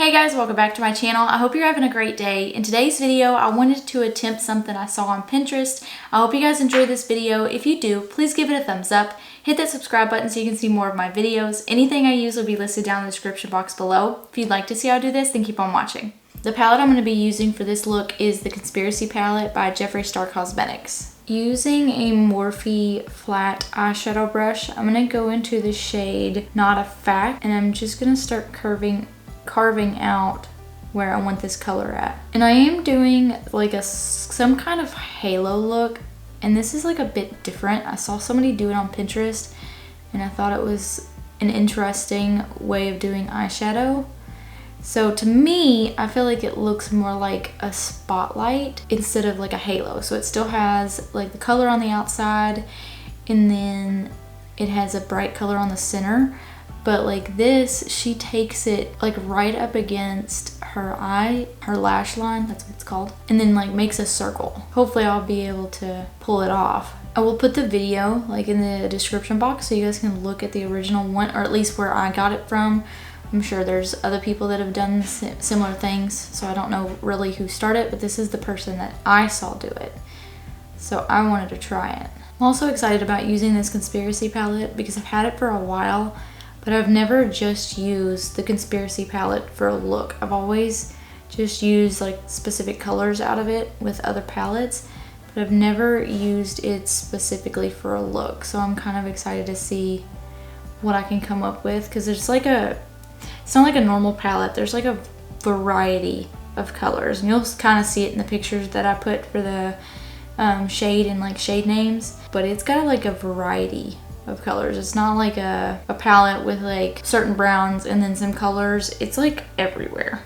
Hey guys, welcome back to my channel. I hope you're having a great day. In today's video, I wanted to attempt something I saw on Pinterest. I hope you guys enjoyed this video. If you do, please give it a thumbs up. Hit that subscribe button so you can see more of my videos. Anything I use will be listed down in the description box below. If you'd like to see how I do this, then keep on watching. The palette I'm going to be using for this look is the Conspiracy palette by Jeffree Star Cosmetics. Using a Morphe flat eyeshadow brush, I'm going to go into the shade Not a Fact, and I'm just going to start carving out where I want this color at. And I am doing like some kind of halo look, and this is like a bit different. I saw somebody do it on Pinterest and I thought it was an interesting way of doing eyeshadow. So to me, I feel like it looks more like a spotlight instead of like a halo. So it still has like the color on the outside, and then it has a bright color on the center. But like this, she takes it like right up against her eye, her lash line, that's what it's called, and then like makes a circle. Hopefully I'll be able to pull it off. I will put the video like in the description box so you guys can look at the original one, or at least where I got it from. I'm sure there's other people that have done similar things, so I don't know really who started, but this is the person that I saw do it. So I wanted to try it. I'm also excited about using this Conspiracy palette because I've had it for a while, but I've never just used the Conspiracy palette for a look. I've always just used like specific colors out of it with other palettes, but I've never used it specifically for a look. So I'm kind of excited to see what I can come up with, because it's not like a normal palette. There's like a variety of colors, and you'll kind of see it in the pictures that I put for the shade and like shade names, but it's got like a variety of colors. It's not like a palette with like certain browns and then some colors. It's like everywhere,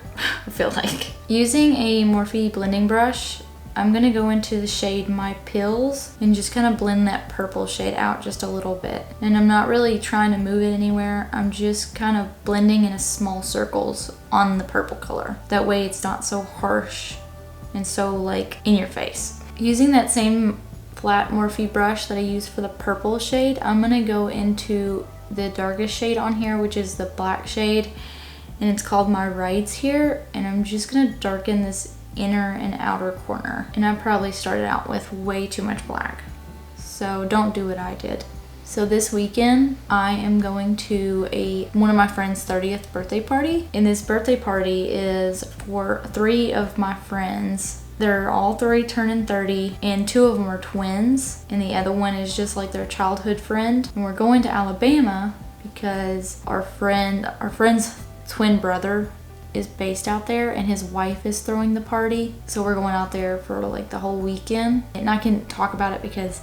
I feel like. Using a Morphe blending brush, I'm gonna go into the shade My Pills and just kind of blend that purple shade out just a little bit. And I'm not really trying to move it anywhere. I'm just kind of blending in a small circles on the purple color. That way it's not so harsh and so like in your face. Using that same flat Morphe brush that I used for the purple shade, I'm gonna go into the darkest shade on here, which is the black shade, and it's called My Rights here, and I'm just gonna darken this inner and outer corner. And I probably started out with way too much black, so don't do what I did. So this weekend I am going to one of my friends' 30th birthday party, and this birthday party is for 3 of my friends. They're all 3 turning 30, and 2 of them are twins, and the other one is just like their childhood friend. And we're going to Alabama because our friend's twin brother is based out there, and his wife is throwing the party. So we're going out there for like the whole weekend, and I can talk about it because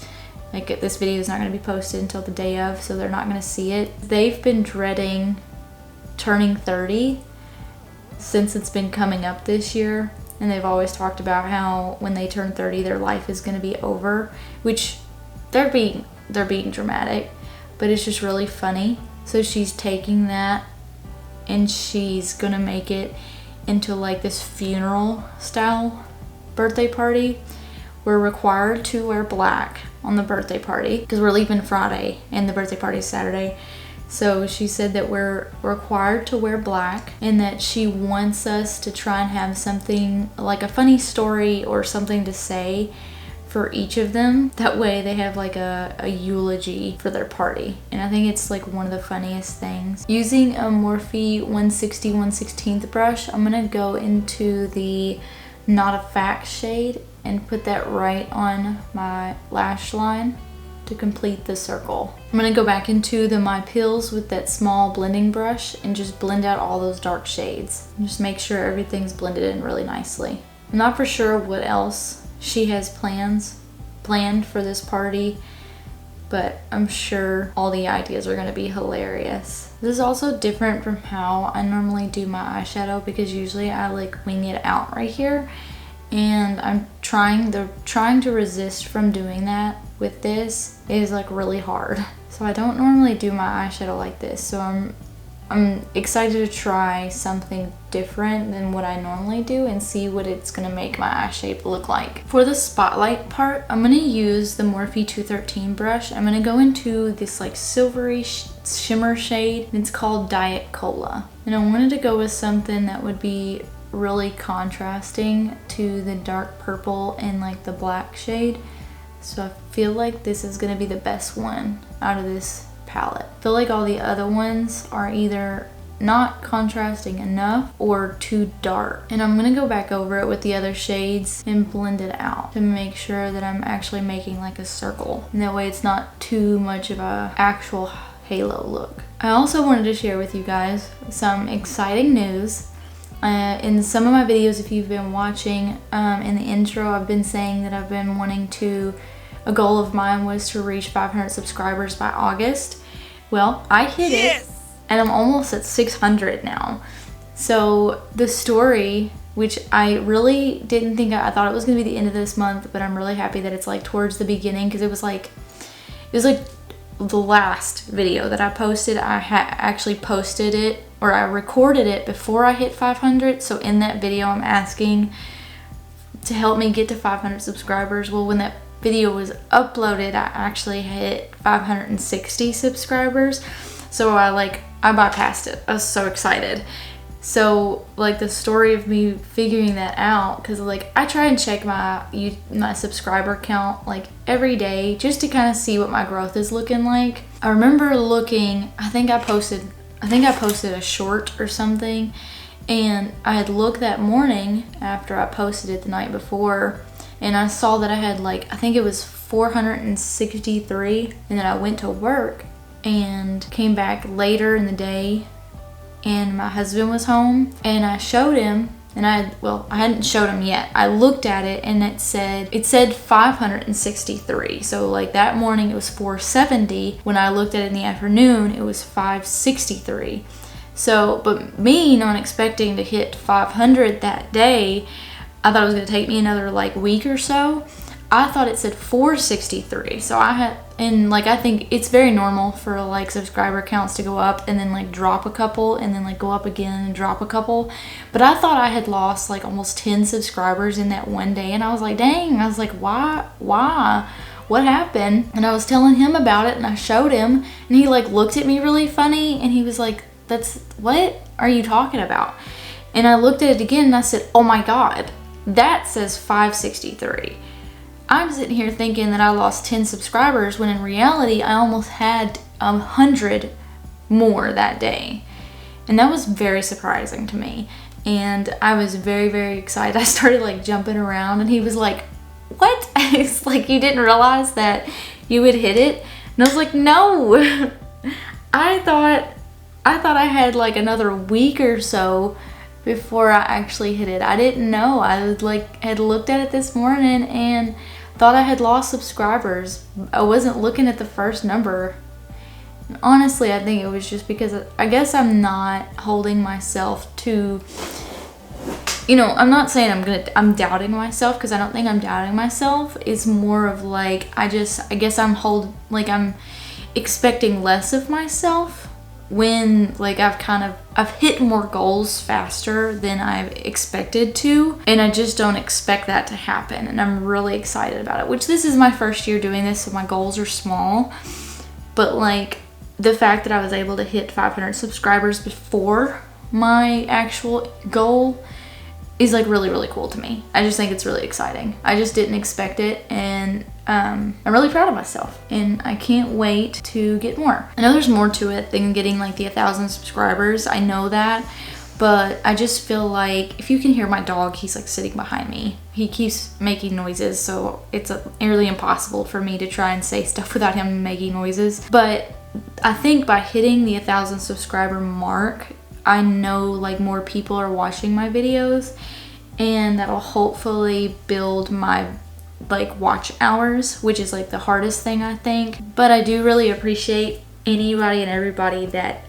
like this video is not going to be posted until the day of, so they're not going to see it. They've been dreading turning 30 since it's been coming up this year. And they've always talked about how when they turn 30, their life is going to be over, which they're being dramatic, but it's just really funny. So she's taking that and she's going to make it into like this funeral style birthday party. We're required to wear black on the birthday party because we're leaving Friday and the birthday party is Saturday. So she said that we're required to wear black, and that she wants us to try and have something like a funny story or something to say for each of them. That way they have like a eulogy for their party. And I think it's like one of the funniest things. Using a Morphe 160-116 brush, I'm gonna go into the Not a Fact shade and put that right on my lash line to complete the circle. I'm gonna go back into the My Pills with that small blending brush and just blend out all those dark shades. And just make sure everything's blended in really nicely. I'm not for sure what else she has planned for this party, but I'm sure all the ideas are gonna be hilarious. This is also different from how I normally do my eyeshadow, because usually I like wing it out right here, and I'm trying to resist from doing that. With this is like really hard. So I don't normally do my eyeshadow like this, so I'm I'm excited to try something different than what I normally do and see what it's gonna make my eye shape look like. For the spotlight part, I'm gonna use the Morphe M213 brush. I'm gonna go into this like silvery shimmer shade. It's called Diet Cola. And I wanted to go with something that would be really contrasting to the dark purple and like the black shade. So I feel like this is gonna be the best one out of this palette. I feel like all the other ones are either not contrasting enough or too dark. And I'm gonna go back over it with the other shades and blend it out to make sure that I'm actually making like a circle. And that way it's not too much of a actual halo look. I also wanted to share with you guys some exciting news. In some of my videos, if you've been watching, in the intro, I've been saying that I've been wanting to, a goal of mine was to reach 500 subscribers by August. Well, I hit it, and I'm almost at 600 now. So the story, which I really didn't think, I thought it was gonna be the end of this month, but I'm really happy that it's like towards the beginning, because it was like the last video that I posted. I actually posted it, or I recorded it before I hit 500. So in that video, I'm asking to help me get to 500 subscribers. Well, when that video was uploaded, I actually hit 560 subscribers. So I bypassed it. I was so excited. So like the story of me figuring that out, because like I try and check my subscriber count like every day just to kind of see what my growth is looking like. I remember looking, I think I posted a short or something, and I had looked that morning after I posted it the night before, and I saw that I had like, I think it was 463, and then I went to work and came back later in the day, and my husband was home, and I showed him, and I hadn't showed him yet. I looked at it, and it said 563. So like that morning it was 470. When I looked at it in the afternoon, it was 563. So, but me not expecting to hit 500 that day, I thought it was gonna take me another like week or so. I thought it said 463. So I think it's very normal for like subscriber counts to go up and then like drop a couple and then like go up again and drop a couple. But I thought I had lost like almost 10 subscribers in that one day, and I was like, dang, I was like, why? What happened? And I was telling him about it, and I showed him, and he like looked at me really funny, and he was like, what are you talking about? And I looked at it again, and I said, oh my God, that says 563. I'm sitting here thinking that I lost 10 subscribers when in reality I almost had 100 more that day. And that was very surprising to me. And I was very, very excited. I started like jumping around, and he was like, what? It's like, you didn't realize that you would hit it? And I was like, no. I thought I had like another week or so before I actually hit it. I didn't know. I had looked at it this morning and thought I had lost subscribers. I wasn't looking at the first number. And honestly, I think it was just because I guess I'm not holding myself to, I'm not saying I'm doubting myself, because I don't think I'm doubting myself. It's more of like, I guess I'm expecting less of myself when like I've hit more goals faster than I've expected to, and I just don't expect that to happen, and I'm really excited about it. Which, this is my first year doing this, so my goals are small, but like the fact that I was able to hit 500 subscribers before my actual goal is like really, really cool to me. I just think it's really exciting. I just didn't expect it, and I'm really proud of myself, and I can't wait to get more. I know there's more to it than getting like the 1,000 subscribers. I know that, but I just feel like, if you can hear my dog, he's like sitting behind me. He keeps making noises, so it's nearly impossible for me to try and say stuff without him making noises. But I think by hitting the 1,000 subscriber mark, I know like more people are watching my videos, and that'll hopefully build my like watch hours, which is like the hardest thing, I think. But I do really appreciate anybody and everybody that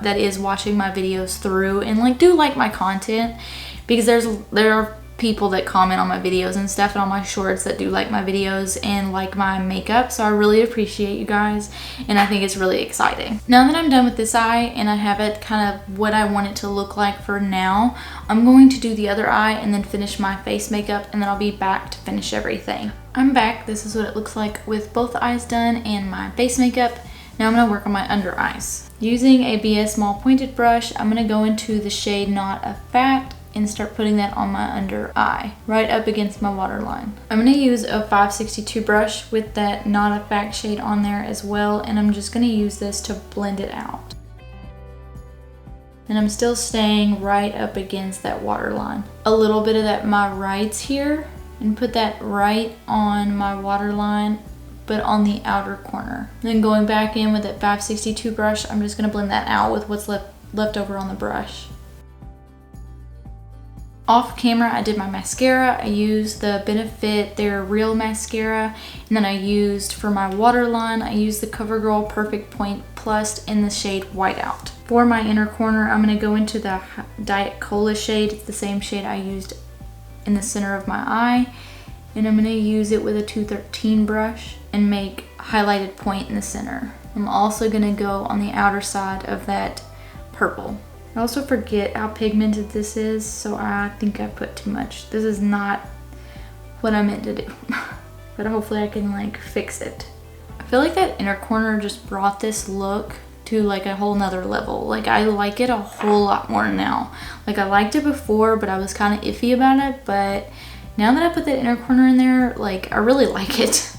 is watching my videos through and like do like my content, because there are people that comment on my videos and stuff and on my shorts that do like my videos and like my makeup, so I really appreciate you guys, and I think it's really exciting. Now that I'm done with this eye and I have it kind of what I want it to look like for now, I'm going to do the other eye and then finish my face makeup, and then I'll be back to finish everything. I'm back. This is what it looks like with both eyes done and my face makeup. Now I'm going to work on my under eyes. Using a BS small pointed brush, I'm going to go into the shade Not a Fact and start putting that on my under eye, right up against my waterline. I'm going to use a 562 brush with that Not a Fact shade on there as well, and I'm just going to use this to blend it out. And I'm still staying right up against that waterline. A little bit of that My Rights here, and put that right on my waterline, but on the outer corner. Then going back in with that 562 brush, I'm just going to blend that out with what's left over on the brush. Off camera, I did my mascara. I used the Benefit Their Real Mascara, and then I used for my waterline, I used the CoverGirl Perfect Point Plus in the shade Whiteout. For my inner corner, I'm going to go into the Diet Cola shade. It's the same shade I used in the center of my eye, and I'm going to use it with a 213 brush and make a highlighted point in the center. I'm also going to go on the outer side of that purple. I also forget how pigmented this is, so I think I put too much. This is not what I meant to do, but hopefully I can like fix it. I feel like that inner corner just brought this look to like a whole nother level. Like I like it a whole lot more now. Like I liked it before, but I was kind of iffy about it, but now that I put that inner corner in there, like I really like it.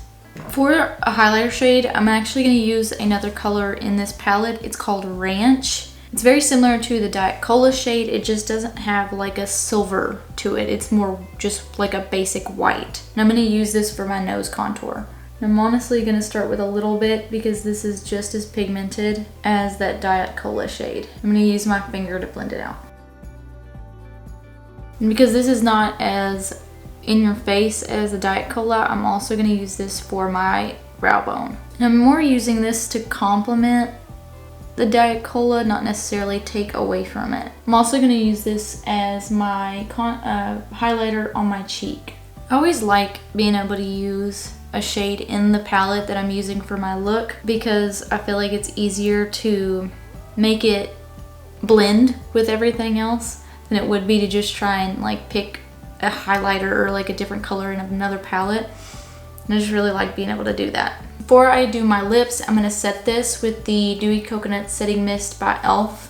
For a highlighter shade, I'm actually going to use another color in this palette. It's called Ranch. It's very similar to the Diet Cola shade. It just doesn't have like a silver to it. It's more just like a basic white. And I'm going to use this for my nose contour. I'm honestly going to start with a little bit because this is just as pigmented as that Diet Cola shade. I'm going to use my finger to blend it out. And because this is not as in your face as the Diet Cola, I'm also going to use this for my brow bone. And I'm more using this to complement the Diet Cola, not necessarily take away from it. I'm also going to use this as my highlighter on my cheek. I always like being able to use a shade in the palette that I'm using for my look because I feel like it's easier to make it blend with everything else than it would be to just try and like pick a highlighter or like a different color in another palette. And I just really like being able to do that. Before I do my lips, I'm going to set this with the Dewy Coconut Setting Mist by e.l.f.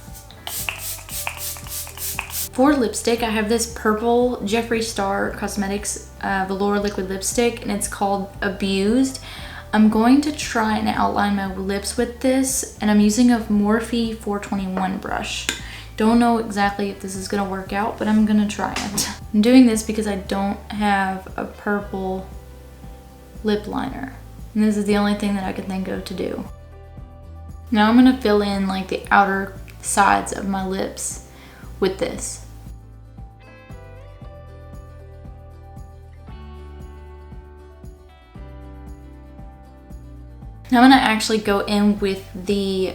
For lipstick, I have this purple Jeffree Star Cosmetics Velour Liquid Lipstick, and it's called Abused. I'm going to try and outline my lips with this, and I'm using a Morphe 421 brush. Don't know exactly if this is going to work out, but I'm going to try it. I'm doing this because I don't have a purple lip liner. And this is the only thing that I could think of to do. Now I'm going to fill in like the outer sides of my lips with this. Now I'm going to actually go in with the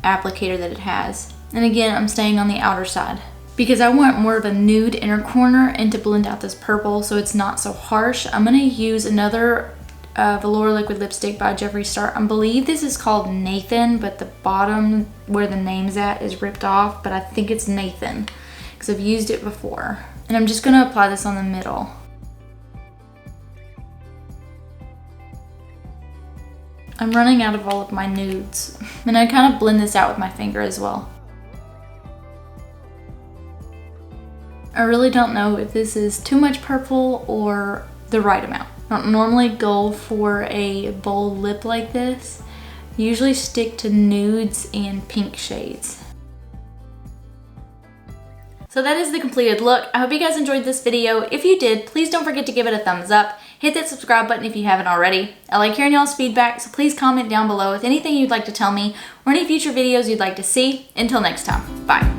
applicator that it has. And again, I'm staying on the outer side because I want more of a nude inner corner and to blend out this purple so it's not so harsh. I'm going to use another Velour Liquid Lipstick by Jeffree Star. I believe this is called Nathan, but the bottom where the name's at is ripped off, but I think it's Nathan because I've used it before. And I'm just going to apply this on the middle. I'm running out of all of my nudes. And I kind of blend this out with my finger as well. I really don't know if this is too much purple or the right amount. I don't normally go for a bold lip like this. I usually stick to nudes and pink shades. So that is the completed look. I hope you guys enjoyed this video. If you did, please don't forget to give it a thumbs up. Hit that subscribe button if you haven't already. I like hearing y'all's feedback, so please comment down below with anything you'd like to tell me or any future videos you'd like to see. Until next time, bye.